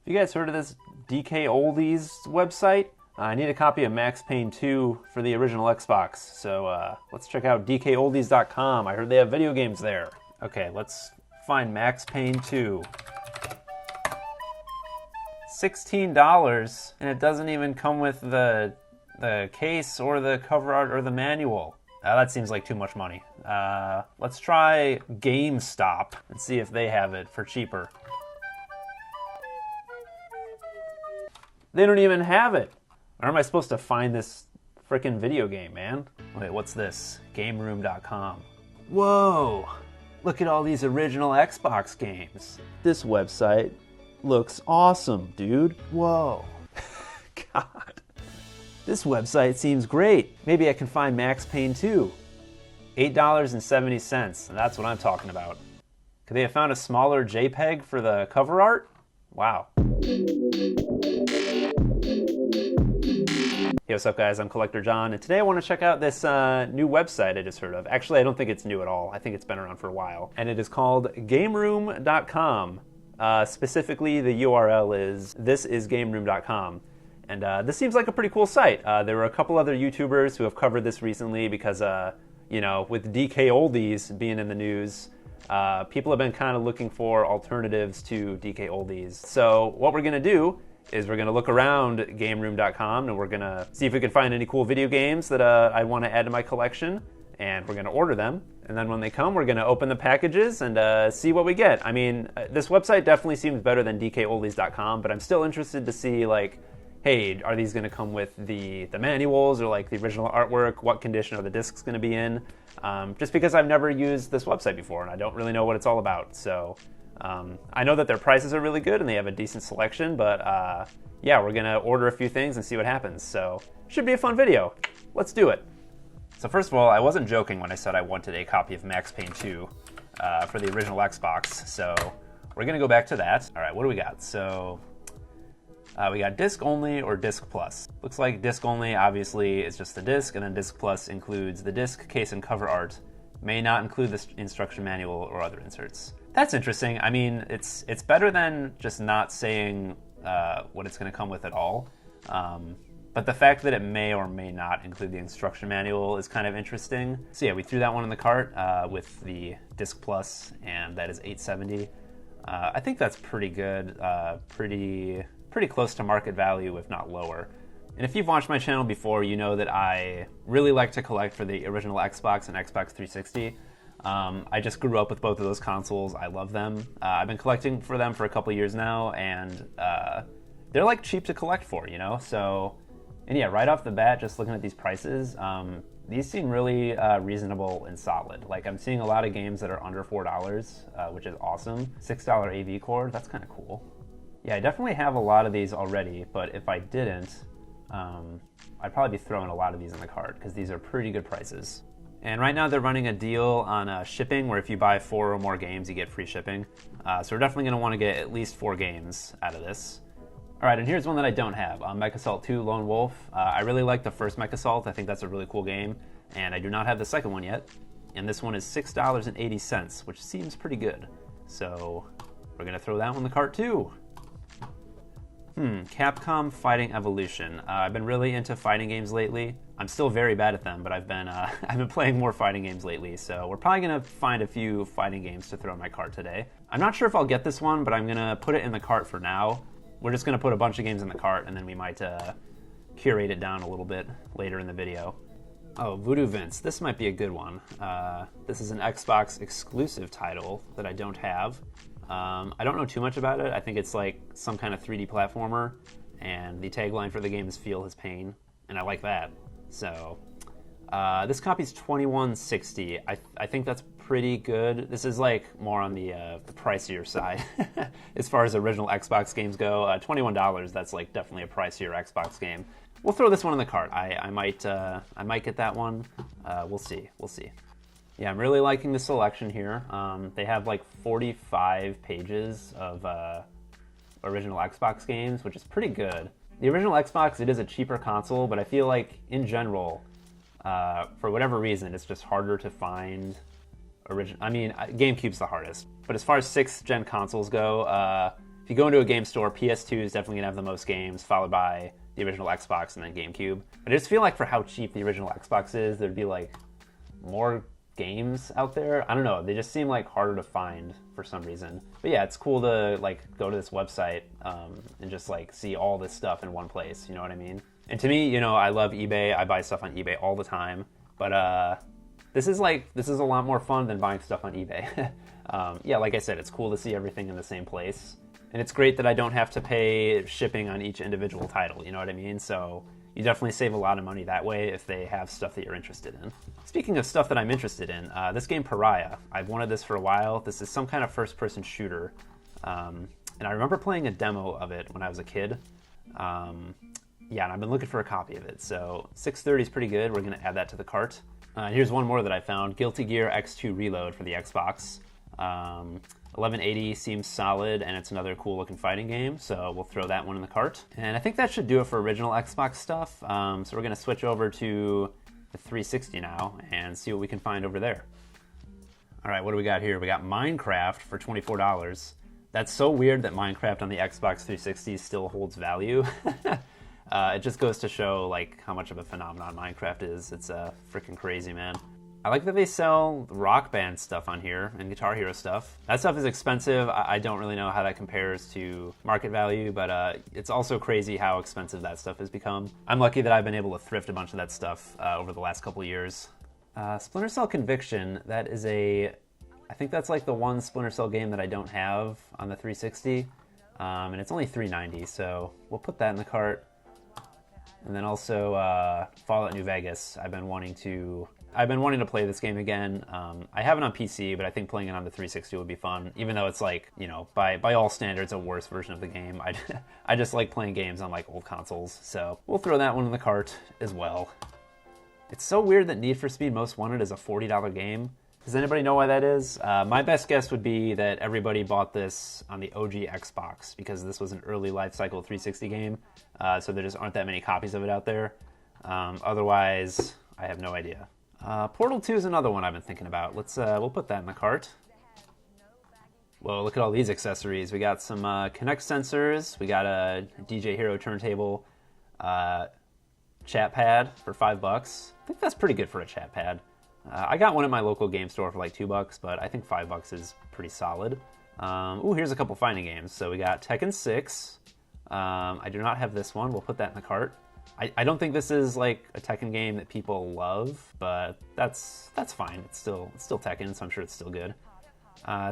Have you guys heard of this DKOldies website? I need a copy of Max Payne 2 for the original Xbox, so let's check out DKOldies.com. I heard they have video games there. Okay, let's find Max Payne 2. $16, and it doesn't even come with the case or the cover art or the manual. That seems like too much money. Let's try GameStop and see if they have it for cheaper. They don't even have it. Where am I supposed to find this frickin' video game, man? Wait, what's this? GameRoom.com. Whoa! Look at all these original Xbox games. This website looks awesome, dude. Whoa. God. This website seems great. Maybe I can find Max Payne 2. $8.70. That's what I'm talking about. Could they have found a smaller JPEG for the cover art? Wow. Hey, what's up guys? I'm Collector John, and today I want to check out this new website I just heard of. Actually, I don't think it's new at all. I think it's been around for a while. And it is called GameRoom.com. Specifically, the URL is thisisgameroom.com. And this seems like a pretty cool site. There were a couple other YouTubers who have covered this recently because, you know, with DKOldies being in the news, people have been kind of looking for alternatives to DKOldies. So what we're going to do is we're going to look around GameRoom.com and we're going to see if we can find any cool video games that I want to add to my collection, and we're going to order them. And then when they come, we're going to open the packages and see what we get. I mean, this website definitely seems better than DKOldies.com, but I'm still interested to see, like, hey, are these going to come with the manuals or like the original artwork? What condition are the discs going to be in? Just because I've never used this website before and I don't really know what it's all about. So I know that their prices are really good and they have a decent selection, but yeah, we're going to order a few things and see what happens. So should be a fun video. Let's do it. So first of all, I wasn't joking when I said I wanted a copy of Max Payne 2 for the original Xbox. So we're going to go back to that. All right, what do we got? So we got disc only or disc plus. Looks like disc only obviously is just the disc, and then disc plus includes the disc, case, and cover art. May not include the instruction manual or other inserts. That's interesting. I mean, it's better than just not saying what it's going to come with at all. But the fact that it may or may not include the instruction manual is kind of interesting. So yeah, we threw that one in the cart with the disc plus, and that is $8.70. I think that's pretty good. Pretty close to market value, if not lower. And if you've watched my channel before, you know that I really like to collect for the original Xbox and Xbox 360. I just grew up with both of those consoles. I love them. I've been collecting for them for a couple years now, and they're like cheap to collect for, you know? So, and yeah, right off the bat, just looking at these prices, these seem really reasonable and solid. Like, I'm seeing a lot of games that are under $4, which is awesome. $6 AV cord, that's kind of cool. Yeah, I definitely have a lot of these already, but if I didn't, I'd probably be throwing a lot of these in the cart because these are pretty good prices. And right now they're running a deal on shipping where if you buy 4 or more games, you get free shipping. So we're definitely going to want to get at least 4 games out of this. All right, and here's one that I don't have, Mech Assault 2 Lone Wolf. I really like the first Mech Assault. I think that's a really cool game, and I do not have the second one yet. And this one is $6.80, which seems pretty good. So we're going to throw that one in the cart too. Capcom Fighting Evolution. I've been really into fighting games lately. I'm still very bad at them, but I've been playing more fighting games lately, so we're probably going to find a few fighting games to throw in my cart today. I'm not sure if I'll get this one, but I'm going to put it in the cart for now. We're just going to put a bunch of games in the cart, and then we might curate it down a little bit later in the video. Oh, Voodoo Vince. This might be a good one. This is an Xbox exclusive title that I don't have. I don't know too much about it. I think it's like some kind of 3D platformer, and the tagline for the game is "Feel His Pain," and I like that. So this copy's $21.60. I think that's pretty good. This is like more on the pricier side as far as original Xbox games go. $21. That's like definitely a pricier Xbox game. We'll throw this one in the cart. I might get that one. We'll see. Yeah, I'm really liking the selection here. They have like 45 pages of original Xbox games, which is pretty good. The original Xbox, it is a cheaper console, but I feel like in general, for whatever reason, it's just harder to find original. I mean, GameCube's the hardest, but as far as 6th gen consoles go, if you go into a game store, PS2 is definitely going to have the most games, followed by the original Xbox and then GameCube. But I just feel like for how cheap the original Xbox is, there'd be like more games out there. I don't know, they just seem like harder to find for some reason. But yeah, it's cool to like go to this website and just like see all this stuff in one place, you know what I mean? And to me, you know, I love eBay. I buy stuff on eBay all the time. But this is a lot more fun than buying stuff on eBay. Yeah, like I said, it's cool to see everything in the same place. And it's great that I don't have to pay shipping on each individual title, you know what I mean? So you definitely save a lot of money that way if they have stuff that you're interested in. Speaking of stuff that I'm interested in, this game Pariah, I've wanted this for a while. This is some kind of first-person shooter. And I remember playing a demo of it when I was a kid. Yeah, and I've been looking for a copy of it. So 630 is pretty good. We're going to add that to the cart. Here's one more that I found. Guilty Gear X2 Reload for the Xbox. 1180 seems solid, and it's another cool looking fighting game, so we'll throw that one in the cart. And I think that should do it for original Xbox stuff. So we're going to switch over to the 360 now and see what we can find over there. All right, what do we got here? We got Minecraft for $24. That's so weird that Minecraft on the Xbox 360 still holds value. It just goes to show like how much of a phenomenon Minecraft is. It's freaking crazy, man. I like that they sell Rock Band stuff on here and Guitar Hero stuff. That stuff is expensive. I don't really know how that compares to market value, but it's also crazy how expensive that stuff has become. I'm lucky that I've been able to thrift a bunch of that stuff over the last couple of years. Splinter Cell Conviction, that is I think that's like the one Splinter Cell game that I don't have on the 360, and it's only $3.90, so we'll put that in the cart. And then also Fallout New Vegas. I've been wanting to play this game again. I have it on PC, but I think playing it on the 360 would be fun, even though it's like, you know, by all standards, a worse version of the game. I just like playing games on like old consoles, so we'll throw that one in the cart as well. It's so weird that Need for Speed Most Wanted is a $40 game. Does anybody know why that is? My best guess would be that everybody bought this on the OG Xbox because this was an early lifecycle 360 game, so there just aren't that many copies of it out there. Otherwise, I have no idea. Portal 2 is another one I've been thinking about. We'll put that in the cart. Whoa, look at all these accessories. We got some Kinect sensors. We got a DJ Hero turntable, chat pad for $5. I think that's pretty good for a chat pad. I got one at my local game store for like $2, but I think $5 is pretty solid. Ooh, here's a couple fighting games. So we got Tekken 6. I do not have this one. We'll put that in the cart. I don't think this is like a Tekken game that people love, but that's fine. It's still Tekken, so I'm sure it's still good.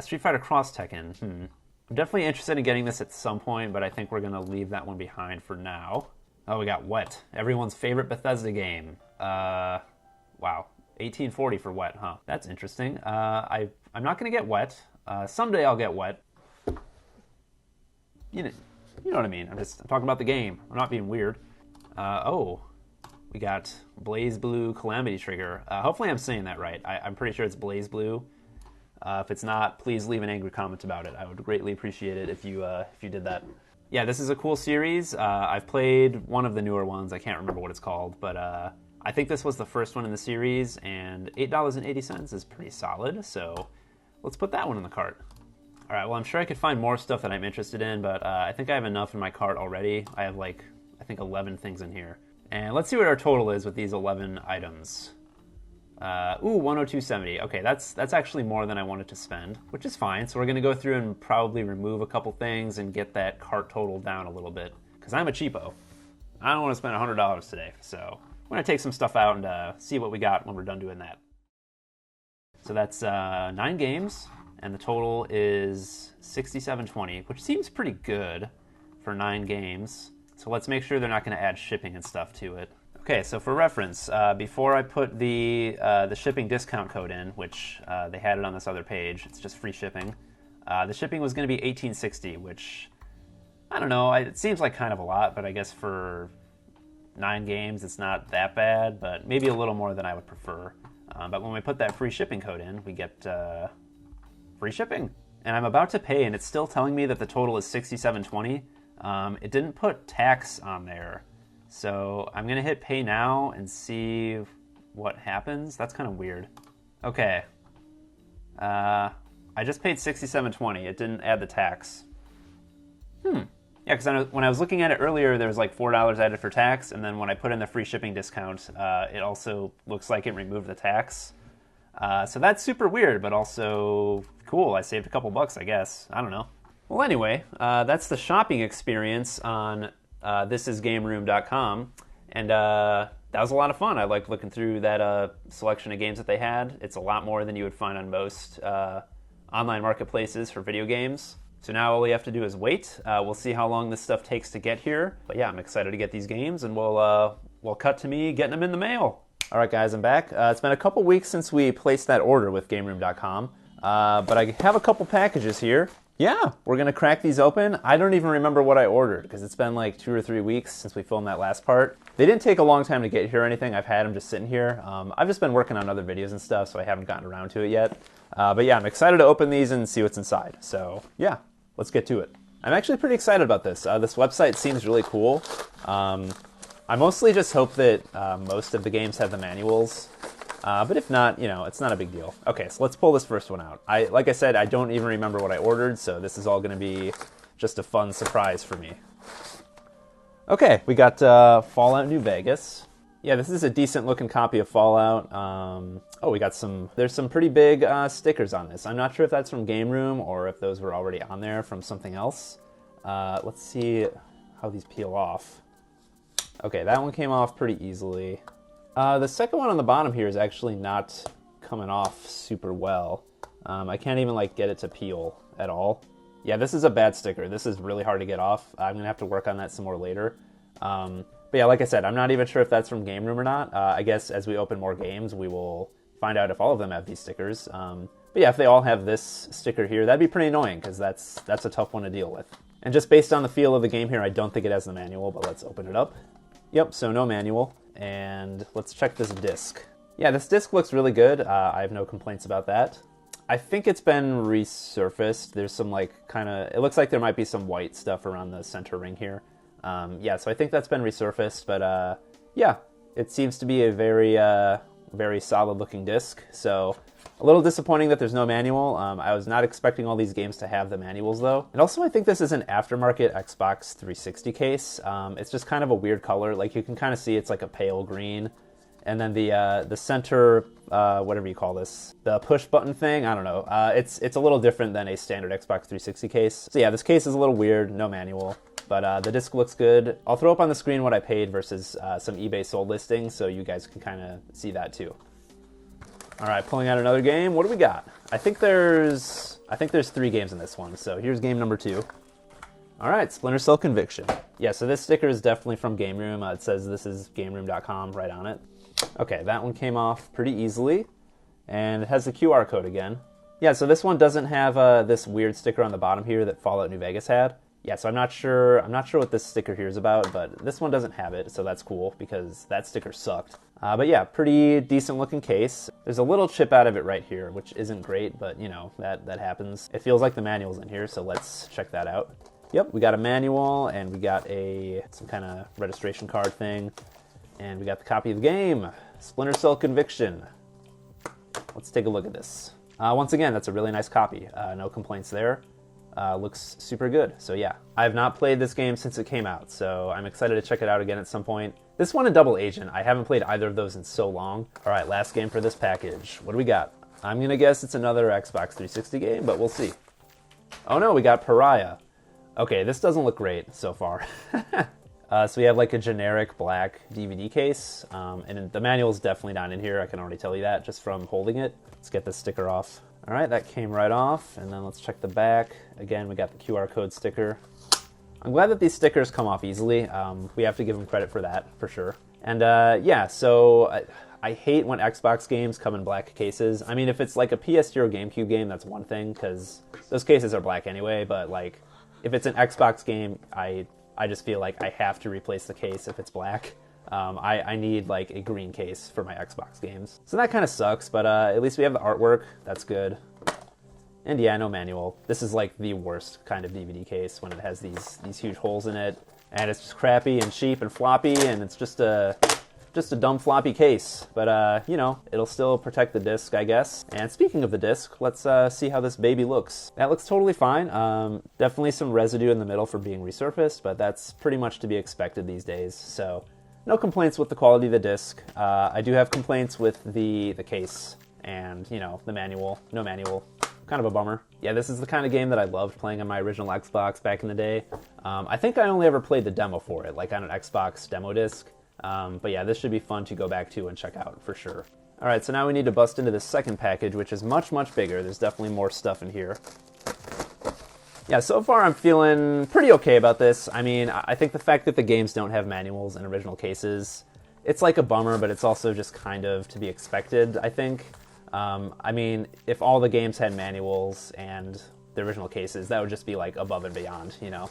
Street Fighter Cross Tekken. I'm definitely interested in getting this at some point, but I think we're gonna leave that one behind for now. Oh, we got Wet, everyone's favorite Bethesda game. Wow, 1840 for Wet, huh? That's interesting. I'm not gonna get Wet. Someday I'll get Wet. You know what I mean. I'm talking about the game. I'm not being weird. Oh, we got Blaze Blue Calamity Trigger. Hopefully I'm saying that right. I'm pretty sure it's Blaze Blue. If it's not, please leave an angry comment about it. I would greatly appreciate it if you did that. Yeah, this is a cool series. I've played one of the newer ones. I can't remember what it's called, but I think this was the first one in the series, and $8.80 is pretty solid, so let's put that one in the cart. All right, well, I'm sure I could find more stuff that I'm interested in, but I think I have enough in my cart already. I have like, I think 11 things in here. And let's see what our total is with these 11 items. Ooh, 102.70. Okay, that's actually more than I wanted to spend, which is fine. So we're going to go through and probably remove a couple things and get that cart total down a little bit, because I'm a cheapo. I don't want to spend $100 today, so I'm going to take some stuff out and see what we got when we're done doing that. So that's 9 games, and the total is $67.20, which seems pretty good for 9 games. So let's make sure they're not going to add shipping and stuff to it. Okay, so for reference, before I put the shipping discount code in, which they had it on this other page, it's just free shipping. The shipping was going to be $18.60, which, I don't know, it seems like kind of a lot, but I guess for 9 games it's not that bad, but maybe a little more than I would prefer. But when we put that free shipping code in, we get free shipping. And I'm about to pay, and it's still telling me that the total is $67.20. It didn't put tax on there. So I'm going to hit pay now and see what happens. That's kind of weird. Okay. I just paid $67.20. It didn't add the tax. Yeah, because when I was looking at it earlier, there was like $4 added for tax, and then when I put in the free shipping discount, it also looks like it removed the tax. So that's super weird, but also cool. I saved a couple bucks, I guess. I don't know. Well, anyway, that's the shopping experience on thisisgameroom.com, and that was a lot of fun. I liked looking through that selection of games that they had. It's a lot more than you would find on most online marketplaces for video games. So now all we have to do is wait. We'll see how long this stuff takes to get here. But yeah, I'm excited to get these games, and we'll cut to me getting them in the mail. All right, guys, I'm back. It's been a couple weeks since we placed that order with GameRoom.com, but I have a couple packages here. Yeah, we're going to crack these open. I don't even remember what I ordered because it's been like 2 or 3 weeks since we filmed that last part. They didn't take a long time to get here or anything. I've had them just sitting here. I've just been working on other videos and stuff, so I haven't gotten around to it yet. But yeah, I'm excited to open these and see what's inside. So yeah, let's get to it. I'm actually pretty excited about this. This website seems really cool. I mostly just hope that most of the games have the manuals. But if not, you know, it's not a big deal. Okay, so let's pull this first one out. Like I said, I don't even remember what I ordered, so this is all going to be just a fun surprise for me. Okay, we got Fallout New Vegas. Yeah, this is a decent looking copy of Fallout. Oh, we got there's some pretty big stickers on this. I'm not sure if that's from GameRoom or if those were already on there from something else. Let's see how these peel off. Okay, that one came off pretty easily. The second one on the bottom here is actually not coming off super well. I can't even like get it to peel at all. Yeah, this is a bad sticker. This is really hard to get off. I'm going to have to work on that some more later. But yeah, like I said, I'm not even sure if that's from GameRoom or not. I guess as we open more games, we will find out if all of them have these stickers. But yeah, if they all have this sticker here, that'd be pretty annoying because that's a tough one to deal with. And just based on the feel of the game here, I don't think it has the manual, but let's open it up. Yep, so no manual. And let's check this disc. Yeah, this disc looks really good. I have no complaints about that. I think it's been resurfaced. There's some like it looks like there might be some white stuff around the center ring here. Yeah, so I think that's been resurfaced, but yeah, it seems to be a very solid looking disc. So a little disappointing that there's no manual. I was not expecting all these games to have the manuals though. And also I think this is an aftermarket Xbox 360 case. It's just kind of a weird color. Like you can kind of see it's like a pale green. And then the center, whatever you call this, the push button thing, I don't know. It's a little different than a standard Xbox 360 case. So yeah, this case is a little weird, no manual. But the disc looks good. I'll throw up on the screen what I paid versus some eBay sold listings so you guys can kind of see that too. All right, pulling out another game. What do we got? I think there's 3 games in this one. So here's game number 2. All right, Splinter Cell Conviction. Yeah, so this sticker is definitely from GameRoom. It says this is GameRoom.com right on it. Okay, that one came off pretty easily, and it has the QR code again. Yeah, so this one doesn't have this weird sticker on the bottom here that Fallout New Vegas had. Yeah, so I'm not sure what this sticker here is about, but this one doesn't have it, so that's cool because that sticker sucked. But yeah, pretty decent looking case. There's a little chip out of it right here, which isn't great, but you know, that happens. It feels like the manual's in here, so let's check that out. Yep, we got a manual, and we got some kind of registration card thing, and we got the copy of the game, Splinter Cell Conviction. Let's take a look at this. Once again, that's a really nice copy. No complaints there. Looks super good. So yeah, I have not played this game since it came out, so I'm excited to check it out again at some point. This one and Double Agent, I haven't played either of those in so long. All right, last game for this package. What do we got? I'm gonna guess it's another Xbox 360 game, but we'll see. Oh no, we got Pariah. Okay, this doesn't look great so far. So we have like a generic black DVD case, and the manual is definitely not in here. I can already tell you that just from holding it. Let's get this sticker off. All right, that came right off, and then let's check the back. Again, we got the QR code sticker. I'm glad that these stickers come off easily. We have to give them credit for that, for sure. And yeah, so I hate when Xbox games come in black cases. I mean, if it's like a PS2 or GameCube game, that's one thing, because those cases are black anyway, but like, if it's an Xbox game, I just feel like I have to replace the case if it's black. I need like a green case for my Xbox games. So that kind of sucks, but at least we have the artwork. That's good. And yeah, no manual. This is like the worst kind of DVD case when it has these huge holes in it. And it's just crappy and cheap and floppy, and it's just a just a dumb floppy case, but you know, it'll still protect the disc, I guess. And speaking of the disc, let's see how this baby looks. That looks totally fine. Definitely some residue in the middle for being resurfaced, but that's pretty much to be expected these days. So no complaints with the quality of the disc. I do have complaints with the case and, you know, the manual. No manual. Kind of a bummer. Yeah, this is the kind of game that I loved playing on my original Xbox back in the day. I think I only ever played the demo for it, like on an Xbox demo disc. But yeah, this should be fun to go back to and check out for sure. All right, so now we need to bust into this second package, which is much, much bigger. There's definitely more stuff in here. Yeah, so far I'm feeling pretty okay about this. I mean, I think the fact that the games don't have manuals in original cases, it's like a bummer, but it's also just kind of to be expected, I think. I mean, if all the games had manuals and the original cases, that would just be like above and beyond, you know.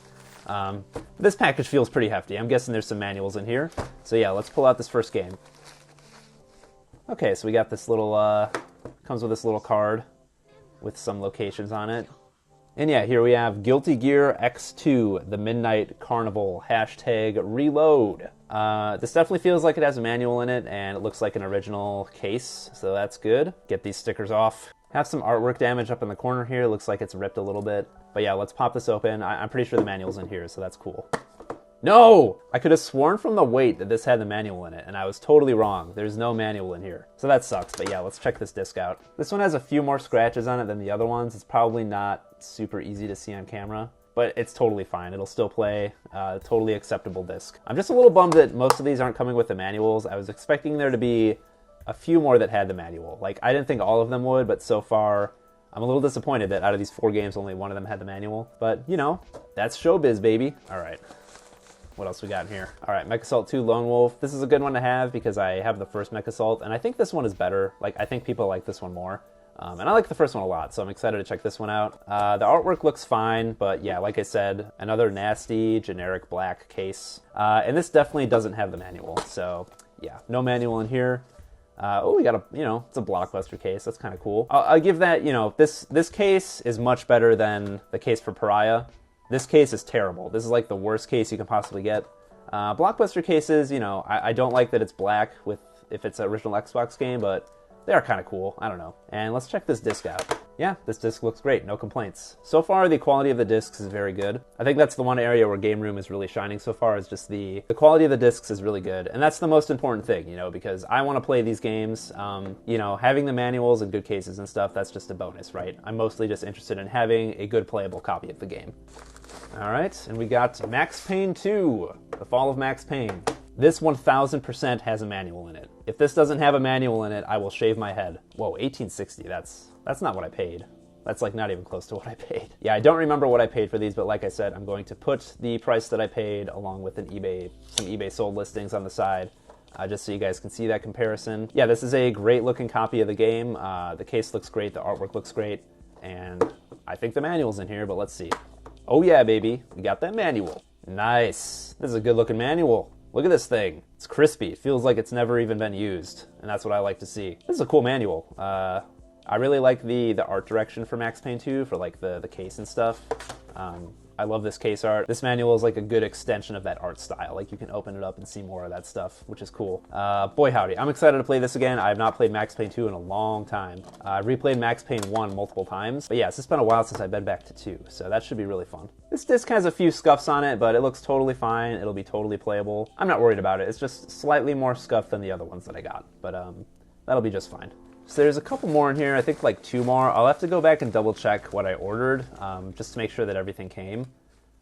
This package feels pretty hefty. I'm guessing there's some manuals in here. So yeah, let's pull out this first game. Okay, so we got this little, comes with this little card with some locations on it. And yeah, here we have Guilty Gear X2, The Midnight Carnival, #reload. This definitely feels like it has a manual in it, and it looks like an original case, so that's good. Get these stickers off. Have some artwork damage up in the corner here. Looks like it's ripped a little bit. But yeah, let's pop this open. I'm pretty sure the manual's in here, so that's cool. No! I could have sworn from the weight that this had the manual in it, and I was totally wrong. There's no manual in here. So that sucks, but yeah, let's check this disc out. This one has a few more scratches on it than the other ones. It's probably not super easy to see on camera, but it's totally fine. It'll still play. Totally acceptable disc. I'm just a little bummed that most of these aren't coming with the manuals. I was expecting there to be a few more that had the manual. Like, I didn't think all of them would, but so far, I'm a little disappointed that out of these 4 games, only one of them had the manual. But, you know, that's showbiz, baby. All right. What else we got in here? All right, Mech Assault 2 Lone Wolf. This is a good one to have because I have the first Mech Assault, and I think this one is better. Like, I think people like this one more. And I like the first one a lot, so I'm excited to check this one out. The artwork looks fine, but yeah, like I said, another nasty, generic black case. And this definitely doesn't have the manual, so yeah, no manual in here. Oh, we got a, you know, it's a Blockbuster case. That's kind of cool. I'll give that, you know, this case is much better than the case for Pariah. This case is terrible. This is like the worst case you can possibly get. Blockbuster cases, you know, I don't like that it's black with if it's an original Xbox game, but they are kind of cool. I don't know. And let's check this disc out. Yeah, this disc looks great. No complaints. So far, the quality of the discs is very good. I think that's the one area where GameRoom is really shining so far, is just the quality of the discs is really good. And that's the most important thing, you know, because I want to play these games. You know, having the manuals and good cases and stuff, that's just a bonus, right? I'm mostly just interested in having a good playable copy of the game. All right, and we got Max Payne 2, The Fall of Max Payne. This 1000% has a manual in it. If this doesn't have a manual in it, I will shave my head. Whoa, 1860, that's not what I paid. That's like not even close to what I paid. Yeah, I don't remember what I paid for these, but like I said, I'm going to put the price that I paid along with some eBay sold listings on the side, just so you guys can see that comparison. Yeah, this is a great looking copy of the game. The case looks great, the artwork looks great, and I think the manual's in here, but let's see. Oh yeah, baby, we got that manual. Nice, this is a good looking manual. Look at this thing. It's crispy. It feels like it's never even been used, and that's what I like to see. This is a cool manual. I really like the art direction for Max Payne 2, for like the case and stuff. I love this case art. This manual is like a good extension of that art style. Like, you can open it up and see more of that stuff, which is cool. Boy howdy, I'm excited to play this again. I have not played Max Payne 2 in a long time. I've replayed Max Payne 1 multiple times, but yeah, it's just been a while since I've been back to 2, so that should be really fun. This disc has a few scuffs on it, but it looks totally fine. It'll be totally playable. I'm not worried about it. It's just slightly more scuffed than the other ones that I got, but that'll be just fine. So there's a couple more in here, I think like 2 more. I'll have to go back and double check what I ordered, just to make sure that everything came.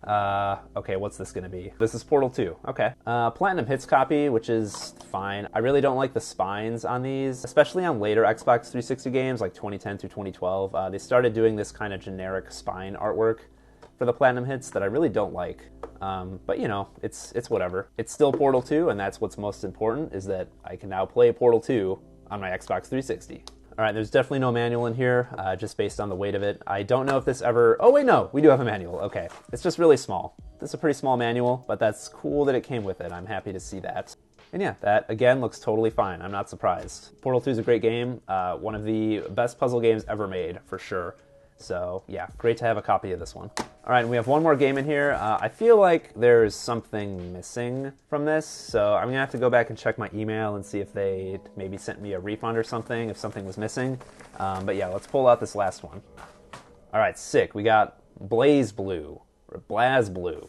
Okay, what's this gonna be? This is Portal 2, okay. Platinum Hits copy, which is fine. I really don't like the spines on these, especially on later Xbox 360 games, like 2010 through 2012. They started doing this kind of generic spine artwork for the Platinum Hits that I really don't like. But you know, it's whatever. It's still Portal 2, and that's what's most important, is that I can now play Portal 2 on my Xbox 360. All right, there's definitely no manual in here, just based on the weight of it. I don't know if this ever... Oh, wait, no, we do have a manual. Okay, it's just really small. This is a pretty small manual, but that's cool that it came with it. I'm happy to see that. And yeah, that, again, looks totally fine. I'm not surprised. Portal 2 is a great game. One of the best puzzle games ever made, for sure. So yeah, great to have a copy of this one. All right, and we have one more game in here. I feel like there's something missing from this, so I'm gonna have to go back and check my email and see if they maybe sent me a refund or something, if something was missing. But yeah, let's pull out this last one. All right, sick. We got Blaze Blue, or Blaz Blue.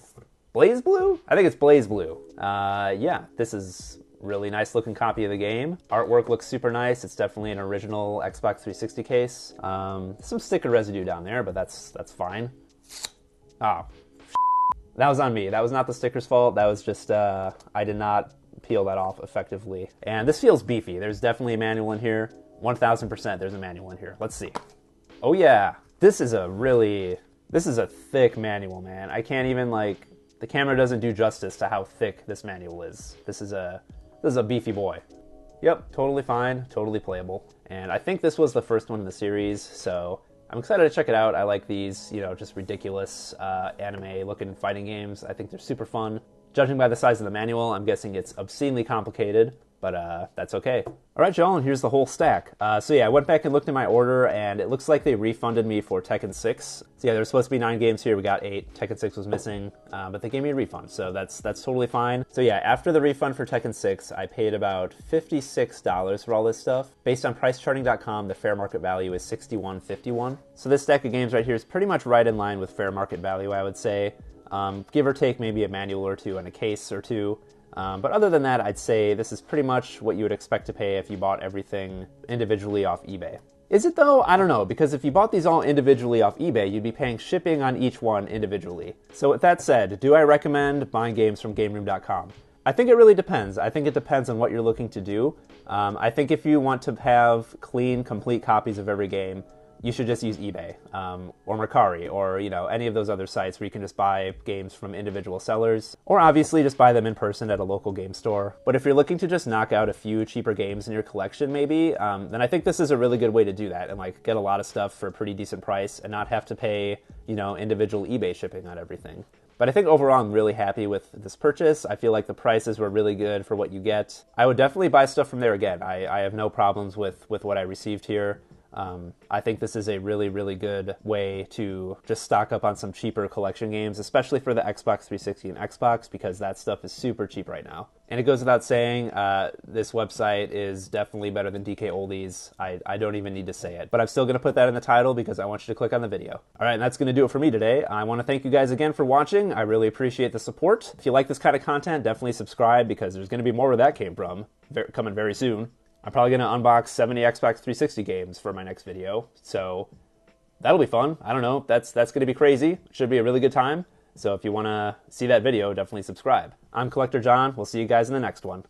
Blaze Blue? I think it's Blaze Blue. Yeah, this is really nice looking copy of the game. Artwork looks super nice. It's definitely an original Xbox 360 case. Some sticker residue down there, but that's fine. Oh, that was on me. That was not the sticker's fault. That was just, I did not peel that off effectively. And this feels beefy. There's definitely a manual in here. 1000% there's a manual in here. Let's see. Oh yeah, this is a thick manual, man. I can't even, like, the camera doesn't do justice to how thick this manual is. This is a beefy boy. Yep, totally fine, totally playable. And I think this was the first one in the series, so I'm excited to check it out. I like these, you know, just ridiculous anime-looking fighting games. I think they're super fun. Judging by the size of the manual, I'm guessing it's obscenely complicated, but that's okay. All right, y'all, and here's the whole stack. So yeah, I went back and looked at my order, and it looks like they refunded me for Tekken 6. So yeah, there's supposed to be 9 games here. We got 8. Tekken 6 was missing, but they gave me a refund, so that's totally fine. So yeah, after the refund for Tekken 6, I paid about $56 for all this stuff. Based on pricecharting.com, the fair market value is $61.51. So this stack of games right here is pretty much right in line with fair market value, I would say. Give or take maybe a manual or two and a case or two. But other than that, I'd say this is pretty much what you would expect to pay if you bought everything individually off eBay. Is it though? I don't know, because if you bought these all individually off eBay, you'd be paying shipping on each one individually. So with that said, do I recommend buying games from GameRoom.com? I think it really depends. I think it depends on what you're looking to do. I think if you want to have clean, complete copies of every game, you should just use eBay or Mercari or, you know, any of those other sites where you can just buy games from individual sellers, or obviously just buy them in person at a local game store. But if you're looking to just knock out a few cheaper games in your collection maybe, then I think this is a really good way to do that and like get a lot of stuff for a pretty decent price and not have to pay, you know, individual eBay shipping on everything. But I think overall I'm really happy with this purchase. I feel like the prices were really good for what you get. I would definitely buy stuff from there again. I have no problems with what I received here. I think this is a really, really good way to just stock up on some cheaper collection games, especially for the Xbox 360 and Xbox, because that stuff is super cheap right now. And it goes without saying, this website is definitely better than DKOldies. I don't even need to say it, but I'm still going to put that in the title because I want you to click on the video. All right, and that's going to do it for me today. I want to thank you guys again for watching. I really appreciate the support. If you like this kind of content, definitely subscribe because there's going to be more where that came from coming very soon. I'm probably going to unbox 70 Xbox 360 games for my next video, so that'll be fun. I don't know, that's going to be crazy. Should be a really good time. So if you want to see that video, definitely subscribe. I'm Collector John. We'll see you guys in the next one.